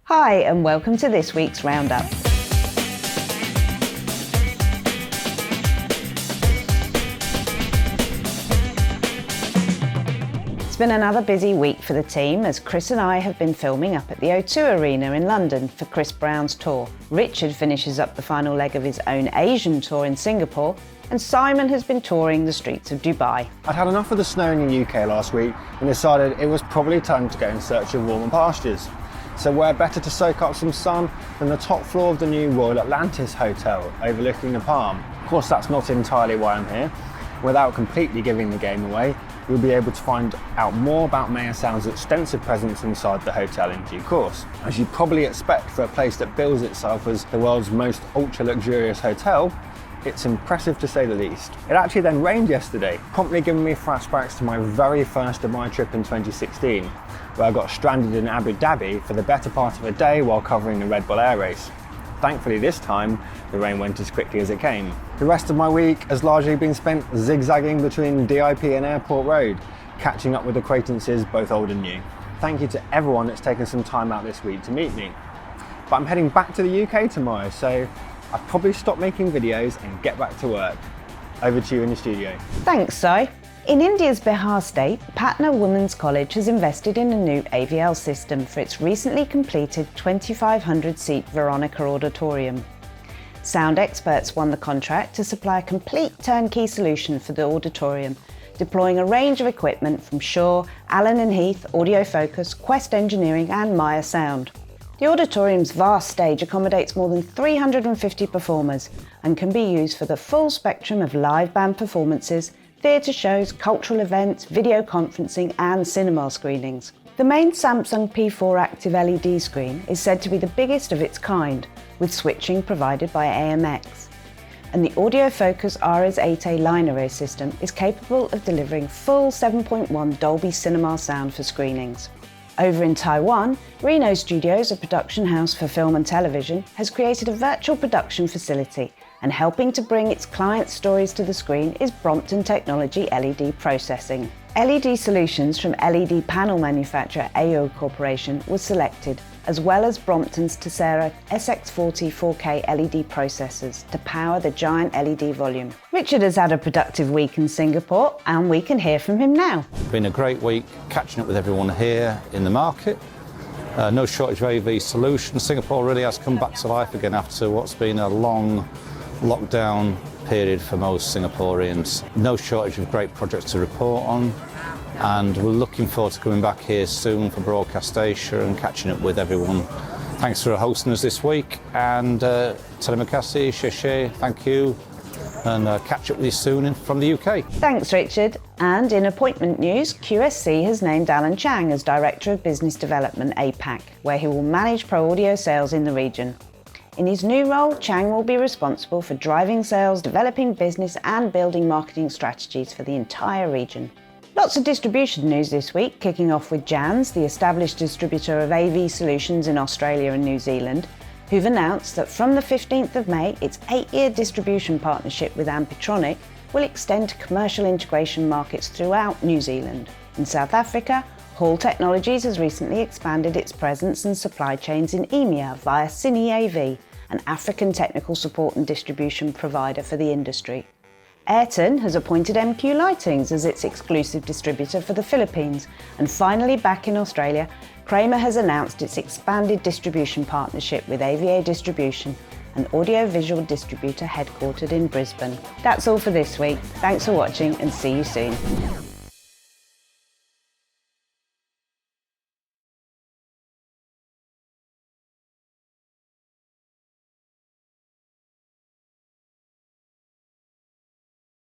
Hi and welcome to this week's Roundup. It's been another busy week for the team as Chris and I have been filming up at the O2 Arena in London for Chris Brown's tour. Richard finishes up the final leg of his own Asian tour in Singapore, and Simon has been touring the streets of Dubai. I'd had enough of the snow in the UK last week and decided it was probably time to go in search of warmer pastures. So where better to soak up some sun than the top floor of the new Royal Atlantis Hotel overlooking the Palm. Of course, that's not entirely why I'm here. Without completely giving the game away, you'll be able to find out more about MEA Sound's extensive presence inside the hotel in due course. As you'd probably expect for a place that bills itself as the world's most ultra-luxurious hotel, it's impressive to say the least. It actually then rained yesterday, promptly giving me flashbacks to my very first Dubai trip in 2016, where I got stranded in Abu Dhabi for the better part of a day while covering the Red Bull Air Race. Thankfully this time, the rain went as quickly as it came. The rest of my week has largely been spent zigzagging between DIP and Airport Road, catching up with acquaintances both old and new. Thank you to everyone that's taken some time out this week to meet me. But I'm heading back to the UK tomorrow, so I'll probably stop making videos and get back to work. Over to you in the studio. Thanks, Si. In India's Bihar state, Patna Women's College has invested in a new AVL system for its recently completed 2,500-seat Veronica Auditorium. Sound experts won the contract to supply a complete turnkey solution for the auditorium, deploying a range of equipment from Shaw, Allen & Heath, Audiofocus, Quest Engineering and MEA Sound. The auditorium's vast stage accommodates more than 350 performers and can be used for the full spectrum of live band performances, theatre shows, cultural events, video conferencing and cinema screenings. The main Samsung P4 active LED screen is said to be the biggest of its kind, with switching provided by AMX. And the Audiofocus RS8A line array system is capable of delivering full 7.1 Dolby Cinema sound for screenings. Over in Taiwan, Reno Studios, a production house for film and television, has created a virtual production facility, and helping to bring its clients' stories to the screen is Brompton Technology LED processing. LED solutions from LED panel manufacturer AO Corporation was selected, as well as Brompton's Tessera SX40 4K LED processors to power the giant LED volume. Richard has had a productive week in Singapore, and we can hear from him now. It's been a great week catching up with everyone here in the market. No shortage of AV solutions. Singapore really has come back to life again after what's been a long lockdown period for most Singaporeans. No shortage of great projects to report on, and we're looking forward to coming back here soon for Broadcast Asia and catching up with everyone. Thanks for hosting us this week, and terima kasih, sheshe, thank you, and catch up with you soon from the UK. Thanks, Richard. And in appointment news, QSC has named Alan Chang as Director of Business Development APAC, where he will manage Pro Audio sales in the region. In his new role, Chang will be responsible for driving sales, developing business and building marketing strategies for the entire region. Lots of distribution news this week, kicking off with Janz, the established distributor of AV solutions in Australia and New Zealand, who've announced that from the 15th of May, its 8-year distribution partnership with Ampitronic will extend to commercial integration markets throughout New Zealand. In South Africa, Hall Technologies has recently expanded its presence and supply chains in EMEA via Cine AV, an African technical support and distribution provider for the industry. Ayrton has appointed MQ Lightings as its exclusive distributor for the Philippines, and finally back in Australia, Kramer has announced its expanded distribution partnership with AVA Distribution, an audiovisual distributor headquartered in Brisbane. That's all for this week. Thanks for watching and see you soon.